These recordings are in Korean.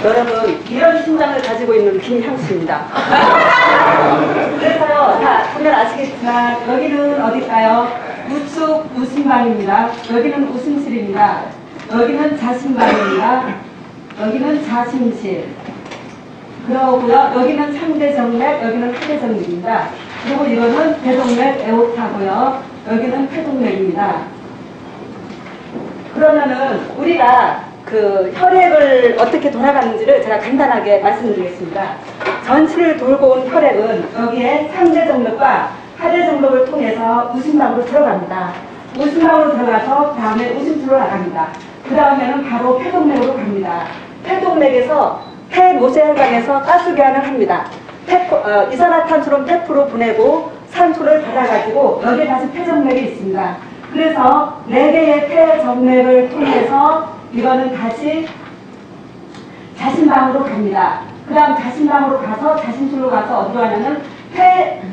여러분, 이런 심장을 가지고 있는 김향수입니다. 그래서요, 다 보면 아시겠지만 여기는 어딜까요? 우측 웃음방입니다. 여기는 웃음실입니다. 여기는 자신방입니다. 여기는 자심실. 그러고요, 여기는 상대정맥, 여기는 하대정맥입니다. 그리고 이거는 대동맥 에오타고요. 여기는 폐동맥입니다. 그러면은 우리가 그 혈액을 어떻게 돌아가는지를 제가 간단하게 말씀드리겠습니다. 전신을 돌고 온 혈액은 여기에 상대정맥과 하대정맥을 통해서 우심방으로 들어갑니다. 우심방으로 들어가서 그 다음에 우심줄로 나갑니다. 그 다음에는 바로 폐동맥으로 갑니다. 폐동맥에서 폐모세혈관에서 가스교환을 합니다. 이산화탄소를 폐포로 보내고 산소를 받아가지고 여기에 다시 폐정맥이 있습니다. 그래서 4개의 폐정맥을 통해서 이거는 다시 자신방으로 갑니다. 그 다음 자신방으로 가서 자신줄로 가서 어디로 가냐면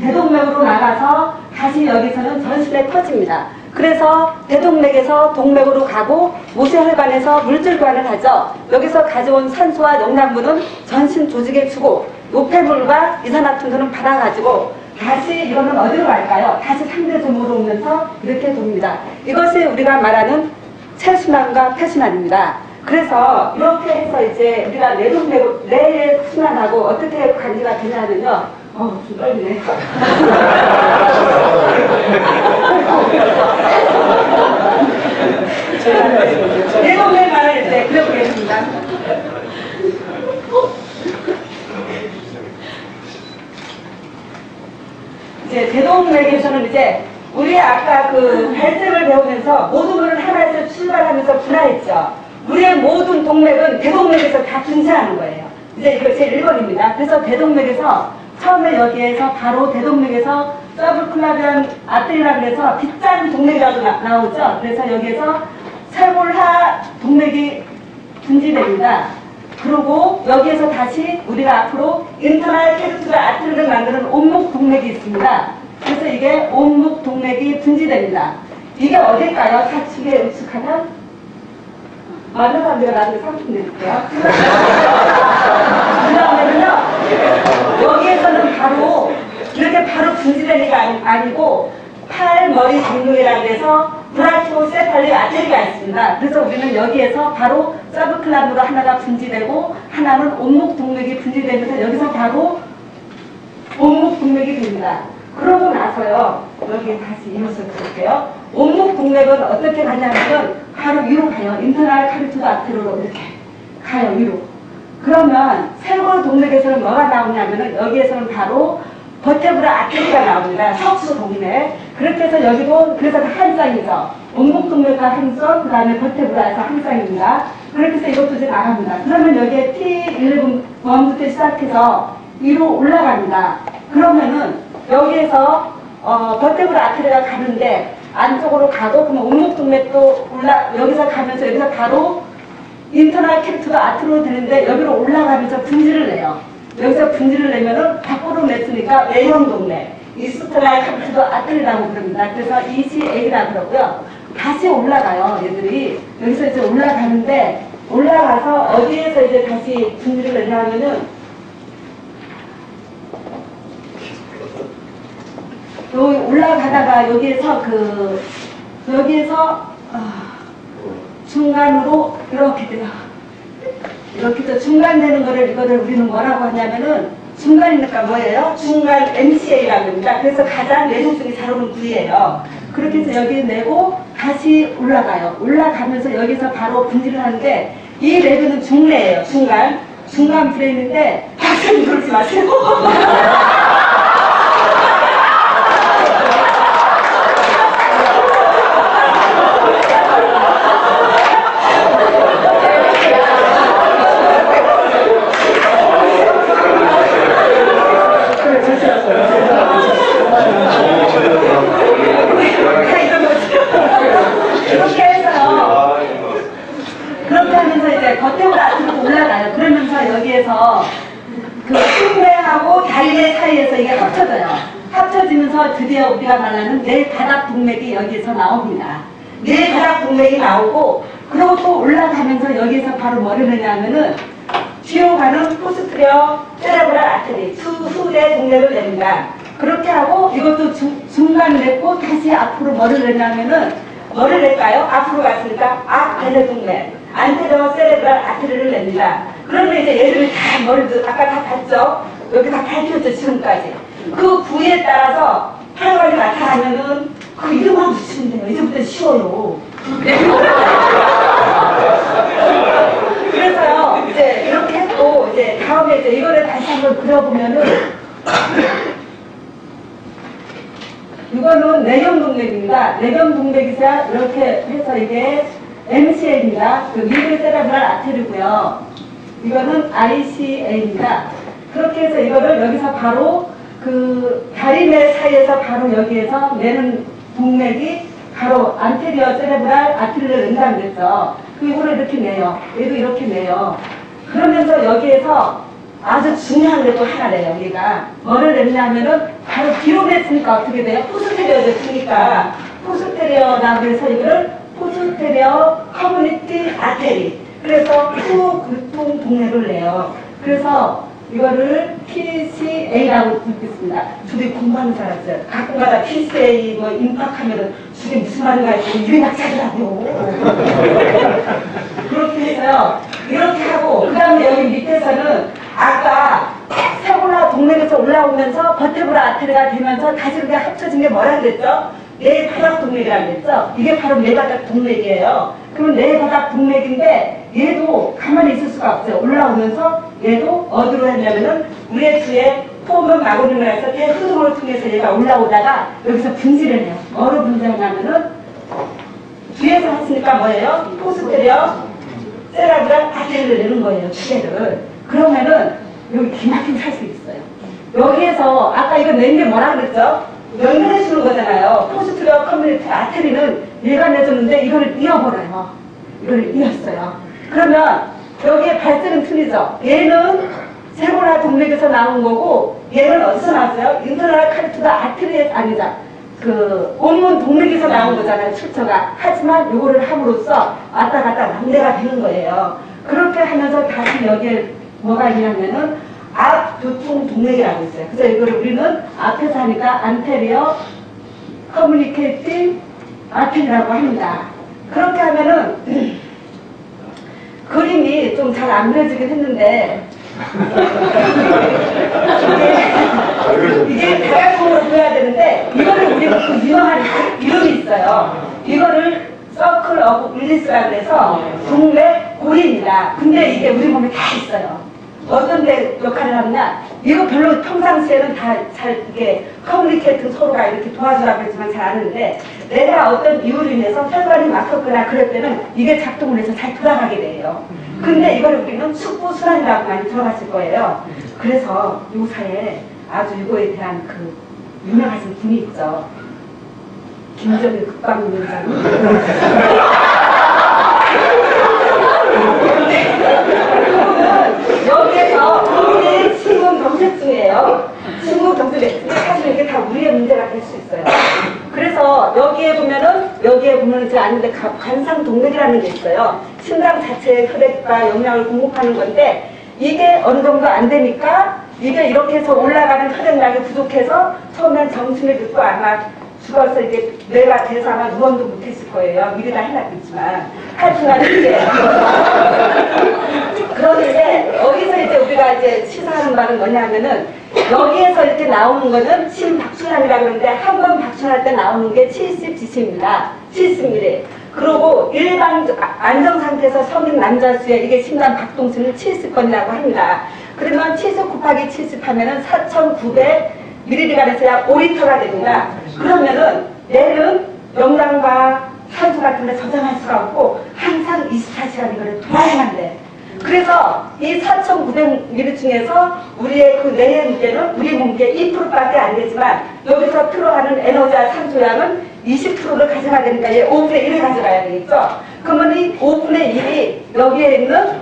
대동맥으로 나가서 다시 여기서는 전신에 퍼집니다. 그래서 대동맥에서 동맥으로 가고 모세혈관에서 물질교환을 하죠. 여기서 가져온 산소와 영양분은 전신 조직에 주고 노폐물과 이산화탄소는 받아가지고 다시 이거는 어디로 갈까요? 다시 상대점으로 오면서 이렇게 돕니다. 이것이 우리가 말하는 체순환과 폐순환입니다. 그래서 이렇게 해서 이제 우리가 뇌의 순환하고 어떻게 관계가 되냐면요. 좀 떨리네. 뇌동맥만을 이제 그려보겠습니다. 이제 대동맥에서는 이제 우리 아까 그 발생을 배우면서 모든 것을 하나에서 출발하면서 분화했죠. 우리의 모든 동맥은 대동맥에서 다 분사하는 거예요. 이제 이거 제 1번입니다. 그래서 대동맥에서 처음에 여기에서 바로 대동맥에서 서브클라비안 아테리라고 해서 빗장 동맥이라고 나오죠. 그래서 여기에서 쇄골하 동맥이 분지됩니다. 그리고 여기에서 다시 우리가 앞으로 인터널 캐로티드 아테리를 만드는 온목 동맥이 있습니다. 그래서 이게 온목 동맥이 분지됩니다. 이게 어딜까요? 사측에 의식하면 많은 사람들이 나중에 상품 내릴게요. 그 다음에는요, 여기에서는 바로 이렇게 바로 분지되는 게 아니고 팔머리 정맥이라고 해서 브라키오세팔릭 아테리가 있습니다. 그래서 우리는 여기에서 바로 서브클라브로 하나가 분지되고 하나는 온목 동맥이 분지되면서 여기서 바로 온목 동맥이 됩니다. 그러고 나서요, 여기 다시 이모습을 볼게요. 온목 동맥은 어떻게 가냐면 바로 위로 가요. 인터널 카리투드 아테리로 이렇게 가요, 위로. 그러면 쇄골 동맥에서는 뭐가 나오냐면은 여기에서는 바로 버테브라 아테리가 나옵니다. 석수 동맥. 그렇게 해서 여기도 그래서 한 쌍이죠. 온목 동맥과 한 쌍, 그 다음에 버테브라에서 한 쌍입니다. 그렇게 해서 이것도 이제 나갑니다. 그러면 여기에 T11 원부터 시작해서 위로 올라갑니다. 그러면은 여기에서 버테브라 아테리가 가는데 안쪽으로 가고 그러면 온목 동맥도 여기서 가면서 여기서 바로 인터널 캐로티드 아테리로 되는데 여기로 올라가면서 분지를 내요. 여기서 분지를 내면은 밖으로 냈으니까 외형 동맥, 이스트랄 캐로티드 아테리라고 부릅니다. 그래서 ECA라고 그러고요. 다시 올라가요, 얘들이. 여기서 이제 올라가는데 올라가서 어디에서 이제 다시 분지를 내냐 하면은 여기 올라가다가 여기에서 중간으로 이렇게 돼요. 이렇게 또 중간 되는 거를 이거를 우리는 뭐라고 하냐면은 중간이니까 뭐예요? 중간 MCA라고 합니다. 그래서 가장 내성성이 잘 오는 부위예요. 그렇게 해서 여기 내고 다시 올라가요. 올라가면서 여기서 바로 분지를 하는데 이 레벨은 중래예요. 중간 브레인인데 박사님 그러지 마세요. 그렇게 하면서 이제 겉으로 앞으로 올라가요. 그러면서 여기에서 그 흉내하고 다리의 사이에서 이게 합쳐져요. 합쳐지면서 드디어 우리가 말하는 뇌가닥 동맥이 여기에서 나옵니다. 뇌가닥 동맥이 나오고 그리고 또 올라가면서 여기에서 바로 뭐를 하냐면은 뒤로 포스트리어 세레브랄 아테리 수후대 동맥을 냅니다. 그렇게 하고 이것도 중간 냈고 다시 앞으로 뭐를 냈냐면은 뭐를 낼까요? 앞으로 갔으니까 앞배내 동맥 안테리어 세레브랄 아테리를 냅니다. 그러면 이제 얘들이 다 머리도 아까 다 봤죠? 여기 다 밝혔죠 지금까지. 그 부위에 따라서 혈관이 나타나면은 그 이름만 붙이면 돼요. 이제부터 쉬워요. 그래서요 이제 이렇게 했고 이제 다음에 이제 이거를 다시 한번 그려보면은 이거는 내경동맥입니다. 내경동맥이자 이렇게 해서 이게 MCA입니다. 그 미들 세레브랄 아테리고요. 이거는 ICA입니다. 그렇게 해서 이거를 여기서 바로 그 다리매 사이에서 바로 여기에서 내는 동맥이 바로 안테리어 세레브랄 아테리를 낸다는 거죠. 이거를 이렇게 내요. 얘도 이렇게 내요. 그러면서 여기에서 아주 중요한 게 또 하나 내요. 얘가 뭐를 냈냐면은 바로 뒤로 냈으니까 어떻게 돼요? 포스테리어 냈으니까 포스테리어라고 해서 이거를 포스테리어 커뮤니티 아테리. 그래서 후굴통 동맥을 내요. 그래서 이거를 PCA라고 듣겠습니다. 둘이 공부하는 사람들 가끔가다 PCA 뭐 임박하면은 둘이 무슨 말인가 했고 입이 낙차더라고요. 그렇게 해서요. 이렇게 하고 그 다음에 여기 밑에서는 아까 세골라 동맥에서 올라오면서 버테브라 아테리가 되면서 다시 그게 합쳐진 게 뭐라 그랬죠? 뇌바닥 동맥이라고 그랬죠? 이게 바로 뇌바닥 동맥이에요. 그럼 뇌바닥 동맥인데 얘도 가만히 있을 수가 없어요. 올라오면서 얘도 어디로 했냐면은 우리의 뒤에 포음은 마고림을 해서 대흐동을 통해서 얘가 올라오다가 여기서 분지를 해요. 뭐로 분지하냐면은 뒤에서 했으니까 뭐예요? 포스테리어 세레브랄 아테리를 내는 거예요. 두 개를. 그러면은 여기 기막히게 살 수 있어요. 여기에서 아까 이거 낸 게 뭐라 그랬죠? 연결해 주는 거잖아요. 포스트리어 커뮤니티 아테리는 얘가 내줬는데 이거를 이어버려요. 이거를 이었어요. 그러면 여기에 발색은 틀리죠. 얘는 세골라 동맥에서 나온 거고 얘는 어디서 나왔어요? 인터널 카리투다 아테리에 아니자. 그 온문 동맥에서 나온 거잖아요. 출처가. 하지만 이거를 함으로써 왔다 갔다 왕래가 되는 거예요. 그렇게 하면서 다시 여기에 뭐가 있냐면은 앞두통 동맥이라고 있어요. 그래서 이거를 우리는 앞에서 하니까 안테리어 커뮤니케이팅 아테리라고 합니다. 그렇게 하면은 그림이 좀 잘 안 그려지긴 했는데 이게 다각형으로 보여야 되는데 이거를 우리가 그 유명한 이름이 있어요. 이거를 서클 오브 윌리스라고 해서 동맥 고리입니다. 근데 이게 우리 몸에 다 있어요. 어떤 데 역할을 하느냐, 이거 별로 평상시에는 다 잘 이게 커뮤니케이팅 서로가 이렇게 도와주라고 했지만 잘 아는데 내가 어떤 이유로 인해서 혈관이 막혔거나 그럴 때는 이게 작동을 해서 잘 돌아가게 돼요. 근데 이걸 우리는 숙부순환이라고 많이 들어봤을 거예요. 그래서 요사에 아주 이거에 대한 그 유명하신 분이 있죠. 김정일 국방위원장님. 여기에서 우리의 신분 경색 중이에요. 신분 경색 사실 이게 다 우리의 문제가 될 수 있어요. 그래서 여기에 보면은 이제 아닌데 관상 동맥이라는 게 있어요. 심장 자체의 혈액과 영양을 공급하는 건데 이게 어느 정도 안 되니까 이게 이렇게 해서 올라가는 혈액량이 부족해서 처음엔 정신을 듣고 아마 죽어서 이게 뇌가 돼서 아마 누원도 못했을 거예요. 미리 다 해놨겠지만 하여튼간 이게 그런데 여기서 이제 우리가 이제 시사하는 말은 뭐냐면은 여기에서 이렇게 나오는 거는 심박출환이라고 그러는데 한 번 박출할 때 나오는 게 70cc입니다. 70mm. 그리고 일반 안정 상태에서 성인 남자 수의 이게 심장 박동수는 70번이라고 합니다. 그러면 70 곱하기 70 하면은 4,900ml가 돼서 약 5리터가 됩니다. 그러면은 얘는 영양과 산소 같은 데 저장할 수가 없고 항상 24시간 이거를 돌아야만 돼. 그래서 이 4,900ml 중에서 우리의 그 뇌의 무게는 우리 몸무게 2%밖에 안 되지만 여기서 필요하는 에너지와 산소량은 20%를 가져가야 되니까 얘 5분의 1을 가져가야 되겠죠. 그러면 이 5분의 1이 여기에 있는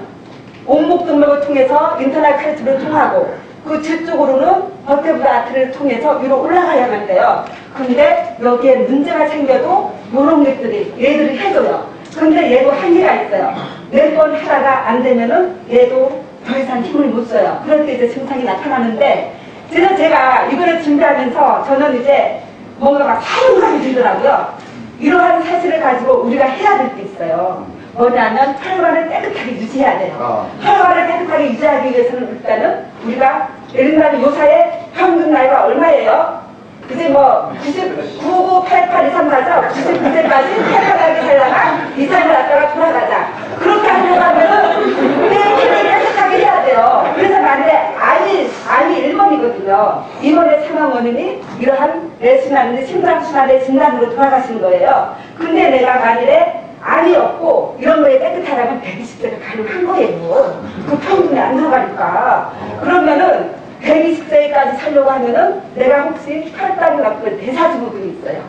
온목동맥을 통해서 인터널 카리투를 통하고 그 뒤쪽으로는 버테브라 아테리를 통해서 위로 올라가야만 돼요. 근데 여기에 문제가 생겨도 요런 것들이 얘들이 해줘요. 근데 얘도 한계가 있어요. 몇 번 하다가 안 되면은 얘도 더 이상 힘을 못 써요. 그럴 때 이제 증상이 나타나는데, 그래서 제가 이거를 준비하면서 저는 이제 뭔가 막 사명감이 들더라고요. 이러한 사실을 가지고 우리가 해야 될 게 있어요. 뭐냐면 혈관을 깨끗하게 유지해야 돼요. 혈관을 깨끗하게 유지하기 위해서는 일단은 우리가 예를 들면 요사의 평균 나이가 얼마예요? 이제 뭐 99, 88, 2, 3, 4죠? 99세까지 깨끗하게 살다가 이상을 갖다가 돌아가자. 그렇게 하려면은 내 힘을 깨끗하게 해야 돼요. 그래서 만약에 암이 1번이거든요. 2번의 사망 원인이 이러한 뇌순환인데 심장순환의 진단으로 돌아가시는 거예요. 근데 내가 만일에 암이 없고 이런 거에 깨끗하다면 120세가 가능한 거예요. 그 평균이 안 들어가니까. 그러면은 120세까지 살려고 하면은 내가 혹시 혈당이 나쁘고 대사증후군이 있어요.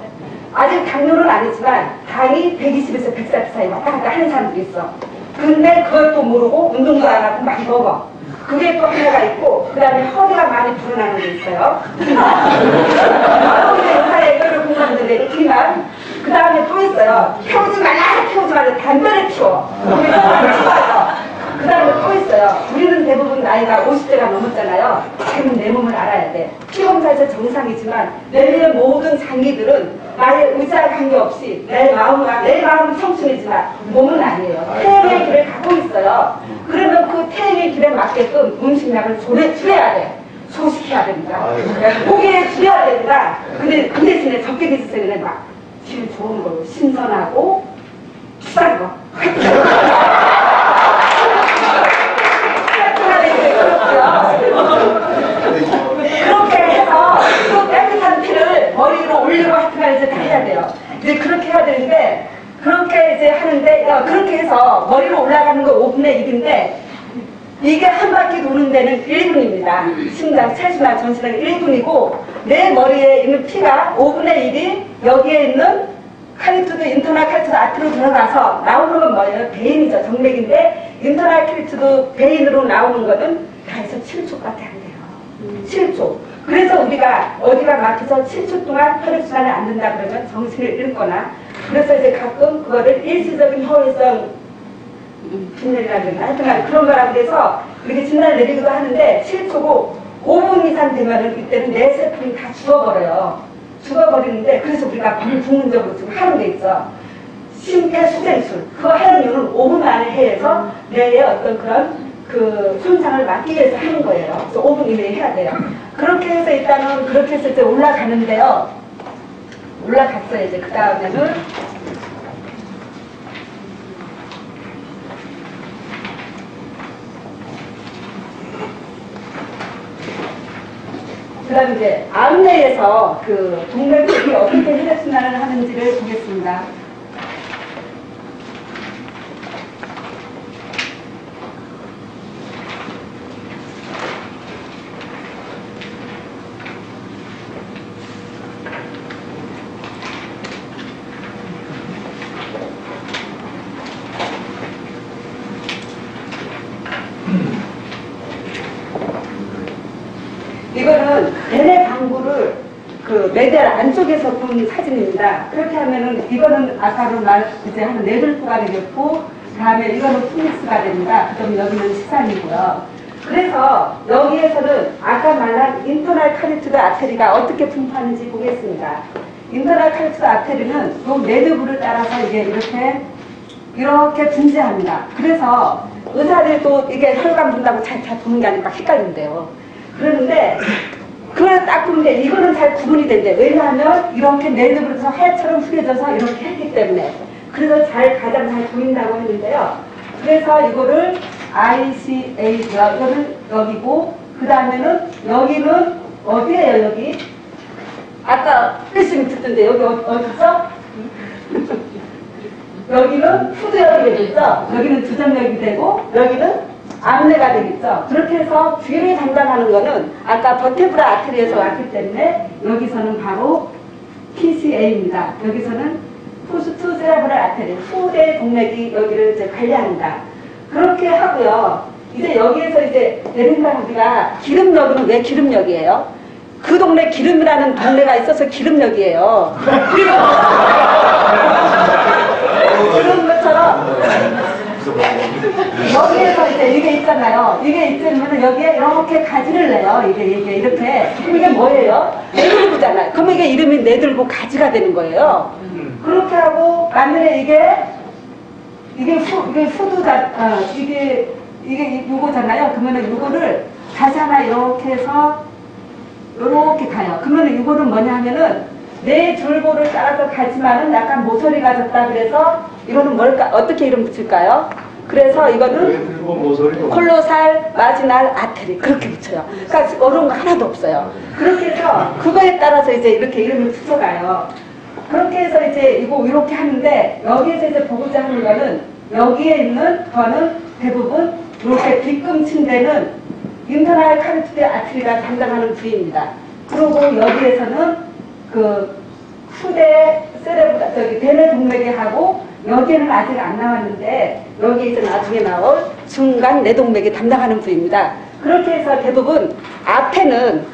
아직 당뇨는 아니지만 당이 120에서 140 사이 왔다 갔다 하는 사람들이 있어. 근데 그것도 모르고 운동도 안 하고 많이 먹어. 그게 또 하나가 있고, 그 다음에 허리가 많이 불어나는 게 있어요. 근데 요사에 이거를 공부하는데 그만. 그 다음에 또 있어요. 태우지 말라 담배를 피워. 그 다음에 또 있어요. 우리는 대부분 나이가 50대가 넘었잖아요. 지금 내 몸을 알아야 돼. 피검사에서 정상이지만 뇌의 모든 장기들은 나의 의지와 관계없이 내 마음은 청춘이지만 몸은 아니에요. 태행의 길을 갖고 있어요. 그러면 그 태행의 길에 맞게끔 음식량을 줄여야 돼. 소식해야 됩니다. 고기에 줄여야 됩니다. 근데 그 대신에 적게 드세요. 그냥 막 질 좋은 거, 신선하고 비싼 거. 그렇게 해서 그 깨끗한 피를 머리 위로 올리고 하여튼 이제 다 해야 돼요. 이제 그렇게 해야 되는데, 그렇게 이제 하는데, 그렇게 해서 머리로 올라가는 거 5분의 1인데, 이게 한 바퀴 도는 데는 1분입니다. 심장, 체순환, 전신은 1분이고, 내 머리에 있는 피가 5분의 1이 여기에 있는 카리투드, 인터널 카리투드 아트로 들어가서 나오는 건 뭐예요? 베인이죠. 정맥인데, 인터널 카리투드 베인으로 나오는 거는 다 해서 7초밖에 안 돼요. 7초. 그래서 우리가 어디가 막혀서 7초 동안 혈액순환이 안 된다 그러면 정신을 잃거나, 그래서 이제 가끔 그거를 일시적인 허위성 빈혈이라든가 하여튼 그런 거라고 해서 이렇게 진단을 내리기도 하는데, 7초고 5분 이상 되면은 이때는 내 세포이 다 죽어버려요. 죽어버리는데, 그래서 우리가 반국민적으로 지금 하는 게 있어. 심폐소생술. 그거 하는 이유는 5분 안에 해서 뇌의 어떤 그런 그 손상을 막기 위해서 하는 거예요. 그래서 5분 이내에 해야 돼요. 그렇게 해서 일단은 그렇게 해서 이제 올라가는데요. 올라갔어요. 이제 그 다음에는 그 다음에 이제 암내에서 그 동맥들이 어떻게 혈액순환을 하는지를 보겠습니다. 이거는 대뇌 방구를 그 메달 안쪽에서 본 사진입니다. 그렇게 하면은 이거는 아까로 이제 한 네들포가 되겠고, 다음에 이거는 푸닉스가 됩니다. 그다음에 여기는 식산이고요. 그래서 여기에서는 아까 말한 인터널 카리투드 아테리가 어떻게 분포하는지 보겠습니다. 인터널 카리투드 아테리는 이 네드부를 따라서 이게 이렇게 분지합니다. 그래서 의사들도 이게 혈관 분다고 잘 보는 게 아니라 헷갈린대요. 그런데 그걸 딱 보는데 이거는 잘 구분이 된대. 왜냐하면 이렇게 네드브에서 하얗처럼 흐려져서 이렇게 했기 때문에. 그래서 가장 잘 보인다고 했는데요. 그래서 이거를 ICA고요. 이거는 여기고, 그 다음에는 여기는 어디예요? 여기 아까 열심히 듣던데 여기 어디죠? 여기는 푸드역이 되겠죠? 여기는 두정역이 되고, 여기는 암내가 되겠죠. 그렇게 해서 귀를 담당하는 거는 아까 버테브라 아테리에서 왔기 때문에 여기서는 바로 PCA입니다. 여기서는 포스트 세레브랄 아테리, 후대 동맥이 여기를 이제 관리합니다. 그렇게 하고요. 이제 여기에서 이제 내린다 우리가 기름역은 왜 기름역이에요? 그 동네 기름이라는 동네가 있어서 기름역이에요. 그런 것처럼 여기에서 이제 이게 있잖아요. 이게 있으면 여기에 이렇게 가지를 내요. 이게 이렇게. 그럼 이게 뭐예요? 내들보잖아요. 그러면 이게 이름이 내들보 가지가 되는 거예요. 그렇게 하고 만일에 이게 후두자, 이게 요거잖아요. 그러면은 요거를 다시 하나 이렇게 해서 이렇게 가요. 그러면은 이거는 뭐냐 하면은 내 줄보를 따라서 가지만은 약간 모서리가 졌다 그래서 이거는 뭘까? 어떻게 이름 붙일까요? 그래서 이거는 콜로살 마지날 아테리 그렇게 붙여요. 그러니까 어려운 거 하나도 없어요. 그렇게 해서 그거에 따라서 이제 이렇게 이름을 붙여가요. 그렇게 해서 이제 이거 이렇게 하는데 여기에서 이제 보고자 하는 거는 여기에 있는 거는 대부분 이렇게 뒤꿈친 데는 인터널 카르티드 아트리가 담당하는 부위입니다. 그리고 여기에서는 그 후대 세레브라 대뇌 동맥이 하고 여기에는 아직 안 나왔는데 여기에 이제 나중에 나올 중간 뇌동맥이 담당하는 부위입니다. 그렇게 해서 대부분 앞에는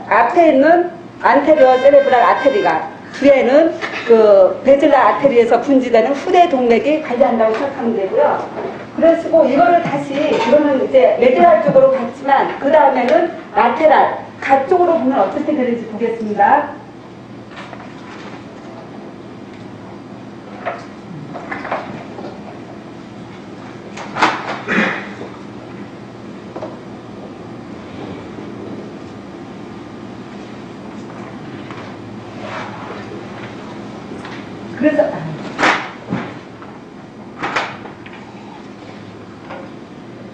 앞에 있는 안테리어 세레브랄 아테리가 뒤에는 그 베질라 아테리에서 분지되는 후대 동맥이 관리한다고 생각하면 되고요. 그래서 이거를 다시 이거는 이제 메디랄 쪽으로 갔지만 그 다음에는 라테랄 각 쪽으로 보면 어떻게 되는지 보겠습니다.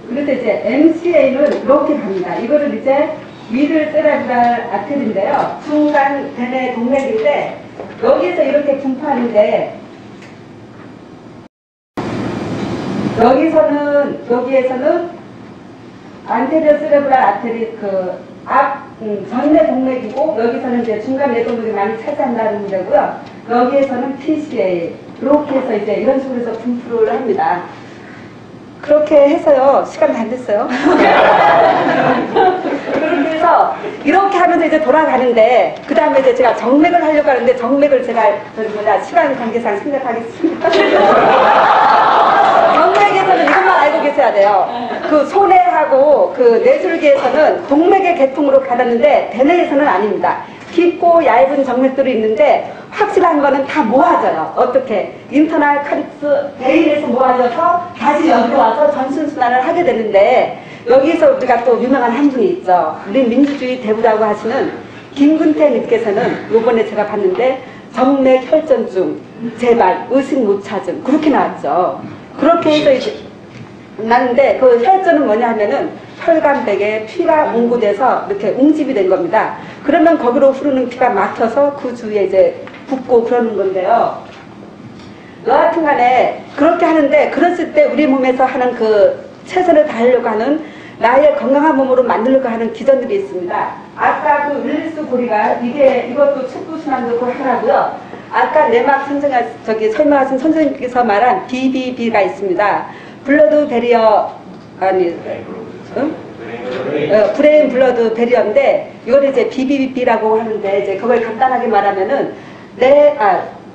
그래서 이제 MCA는 이렇게 갑니다. 이거를 이제 미들 세레브랄 아테리인데요. 중간 대뇌 동맥인데 여기에서 이렇게 분포하는데 여기에서는 안테리어 세레브랄 아테리 전뇌 동맥이고 여기서는 이제 중간 뇌동맥이 많이 차지한다는 데고요. 여기에서는 PCA 이렇게 해서 이제 이런 식으로 해서 분포를 합니다. 그렇게 해서요. 시간 다 됐어요. 그렇게 해서 이렇게 하면서 이제 돌아가는데 그 다음에 이제 제가 정맥을 하려고 하는데 정맥을 제가 시간 관계상 생략하겠습니다. 정맥에서는 이것만 알고 계셔야 돼요. 그 소뇌하고 그 뇌줄기에서는 동맥의 계통으로 가렸는데 대뇌에서는 아닙니다. 깊고 얇은 정맥들이 있는데 확실한 거는 다 모아져요. 어떻게? 인터널 카리스 베인에서 모아져서 다시 여기 와서 전순순환을 하게 되는데 여기서 우리가 또 유명한 한 분이 있죠. 우리 민주주의 대부라고 하시는 김근태 님께서는 요번에 제가 봤는데 정맥 혈전증, 재발, 의식 못 찾음 그렇게 나왔죠. 그렇게 해서 이제 났는데 그 혈전은 뭐냐 하면은 혈관백에 피가 웅구돼서 이렇게 웅집이 된 겁니다. 그러면 거기로 흐르는 피가 막혀서 그 주위에 이제 붓고 그러는 건데요. 여하튼 간에 그렇게 하는데 그랬을 때 우리 몸에서 하는 그 최선을 다하려고 하는 나의 건강한 몸으로 만들려고 하는 기전들이 있습니다. 아까 그 윌리스 고리가 이것도 척부순환도 하라고요. 아까 내막 설명하신 선생님께서 말한 BBB가 있습니다. 블러드 베리어 브레인 블러드 베리어인데 이걸 이제 BBB라고 하는데 이제 그걸 간단하게 말하면은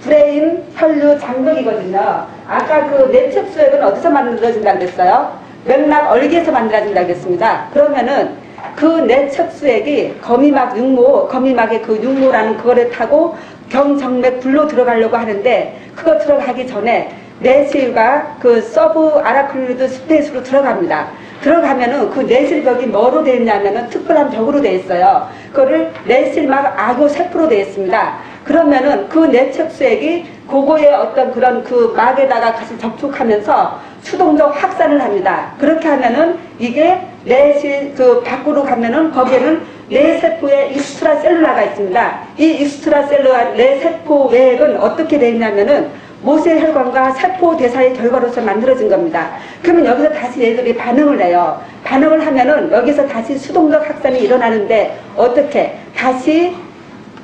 브레인 혈류 장벽이거든요. 아까 그 내측 수액은 어디서 만들어진다고 그랬어요? 맥락 얼기에서 만들어진다고 그랬습니다. 그러면은 그 내측 수액이 거미막의 그 육모라는 그거를 타고 경정맥 불로 들어가려고 하는데 그거 들어가기 전에 내실과 그 서브 아라클루이드 스페이스로 들어갑니다. 들어가면은 그 내실벽이 뭐로 되어 있냐면은 특별한 벽으로 되어 있어요. 그거를 내실막 악교 세포로 되어 있습니다. 그러면은 그 내측 수액이 그거의 어떤 그런 그 막에다가 같이 접촉하면서 수동적 확산을 합니다. 그렇게 하면은 이게 내실 그 밖으로 가면은 거기에는 뇌세포의 익스트라 셀룰라가 있습니다. 이 익스트라 셀룰라 뇌세포 외액은 어떻게 되어 있냐면은 모세혈관과 세포 대사의 결과로서 만들어진 겁니다. 그러면 여기서 다시 얘들이 반응을 해요. 반응을 하면은 여기서 다시 수동적 확산이 일어나는데 어떻게? 다시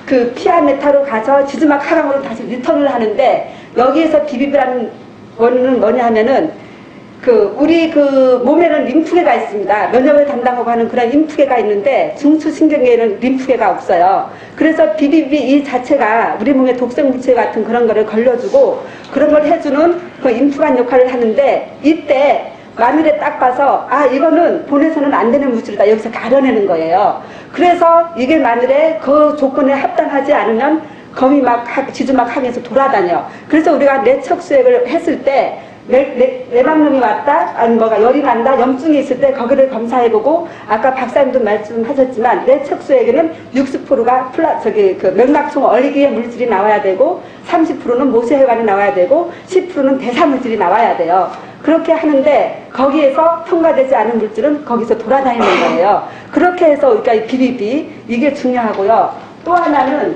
그 피아메타로 가서 지즈막 하강으로 다시 리턴을 하는데 여기에서 비비비라는 원인은 뭐냐 하면은 우리 몸에는 림프계가 있습니다. 면역을 담당하고 하는 그런 림프계가 있는데 중추신경계에는 림프계가 없어요. 그래서 비비비 이 자체가 우리 몸에 독성 물질 같은 그런 거를 걸러주고 그런 걸 해주는 그 림프관 역할을 하는데 이때 마늘에 딱 봐서 이거는 보내서는 안 되는 물질이다. 여기서 가려내는 거예요. 그래서 이게 마늘에 그 조건에 합당하지 않으면 검이 막 지주막 하면서 돌아다녀. 그래서 우리가 내척수액을 했을 때 내막염이 왔다, 열이 난다, 염증이 있을 때 거기를 검사해보고 아까 박사님도 말씀하셨지만 내척수액에는 60%가 맥락총 얼기의 물질이 나와야 되고 30%는 모세혈관이 나와야 되고 10%는 대사물질이 나와야 돼요. 그렇게 하는데 거기에서 통과되지 않은 물질은 거기서 돌아다니는 거예요. 그렇게 해서 그러니까 비비비 이게 중요하고요. 또 하나는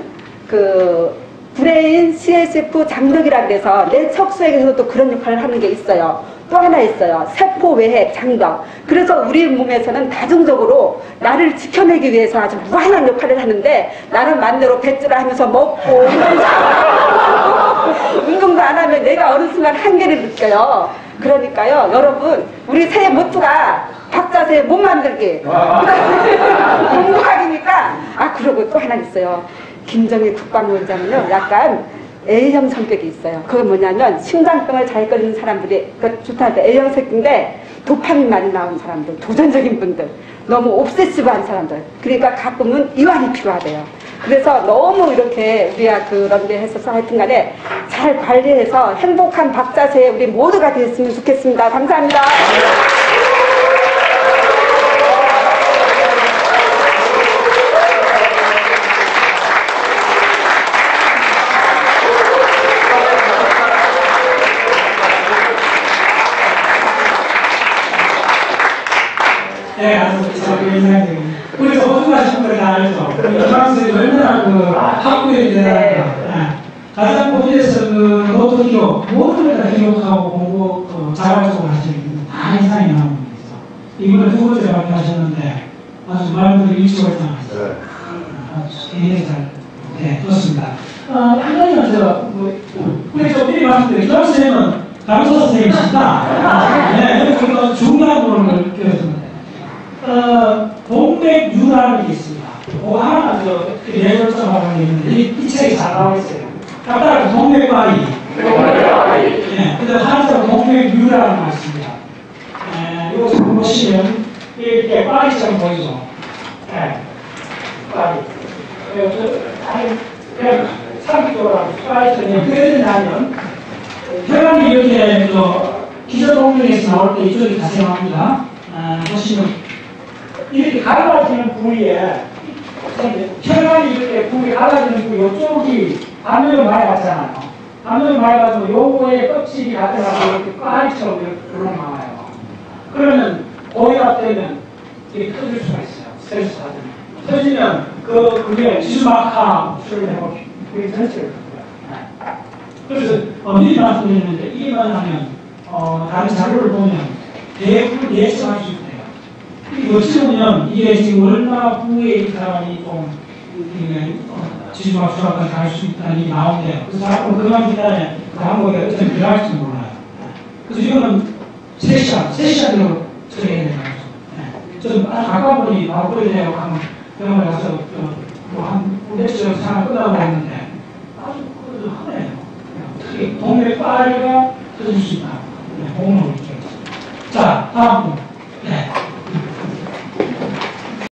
브레인 CSF 장벽이라 그래서 내 척수액에서도 또 그런 역할을 하는 게 있어요. 또 하나 있어요. 세포 외핵 장벽. 그래서 우리 몸에서는 다중적으로 나를 지켜내기 위해서 아주 무한한 역할을 하는데 나는 만대로 배째라 하면서 먹고 운동도 안 하면 내가 어느 순간 한계를 느껴요. 그러니까요, 여러분, 우리 새해 모토가 박자세 못 만들기. 공부하기니까. 그러고 또 하나 있어요. 김정일 국방위원장은요, 약간 A형 성격이 있어요. 그건 뭐냐면, 심장병을 잘 걸리는 사람들이, 좋다는데 A형 새끼인데, 도파민 많이 나오는 사람들, 도전적인 분들, 너무 옵세시브한 사람들. 그러니까 가끔은 이완이 필요하대요. 그래서 너무 이렇게 우리가 그런 데 했어서 하여튼 간에 잘 관리해서 행복한 박자세에 우리 모두가 됐으면 좋겠습니다. 감사합니다. 네, 아주 저기 인상적인. 우리 모든 분들 다 알죠. 프랑스에 얼마나 학부에 대한 가장 모두에서 노트기록 모두를 다 기록하고 공부 자활동을 하시는 다 이상이 나옵니다. 이번에 두 번째 발표하셨는데 아주 말들이 일치월장하셨어요. 아주 굉장히 잘 좋습니다. 한 가지만 우리 좀 미리 말씀드릴게요. 김 선생님은 강서 선생님이십니다. 네, 그리고 중요한 부분을 끼워줍니다. 동맥유라는 게 있습니다. 그거 하나 예절점 하는 게 있는데 이 책이 잘 나와 있어요. 따라 동맥과리. 네, 근데 한자로 동맥유라는 게 있습니다. 이것을 보시면 이렇게 과리처럼 보이죠. 네, 과리. 그냥 상기적으로 과리처럼 그려진다면 혈관이 이렇게 기저동맥에서 나올 때 이쪽이 가생합니다. 보시면 이렇게 갈라지는 부위에 혈관이 이렇게 부위 갈라지는 부위 이쪽이 압력을 많이 받잖아요. 압력을 많이 받으면 요거의 껍질이 가져가서 이렇게 까리처럼 이렇게 나와요. 그러면 고혈압 때는 이렇게 터질 수가 있어요. 스트레스 받으면. 터지면 그게 지수막하 수술을 해보고 그게 전체를 거예요. 그래서 미리 말씀드리는데 이만 하면 다른 자료를 보면 대부분 예측할 수 있어요. 어찌 보면 이게 지금 얼마나 부에 이 사람이 좀 지수가 수락까지 갈 수 있다는 얘기 나오는데요. 그래서 자꾸 그만 기다려 그 항목에 어쩌면 들어갈지 몰라요. 그래서 이거는 3시간으로 처리해야 되는 거죠. 좀 가까운 분이 바로 보이려고 하면 병원에 가서 한 며칠 상황 끝나고 했는데 아주 하네요. 특히 동맥 빨가 터질 수 있다. 공을 자, 다음 분.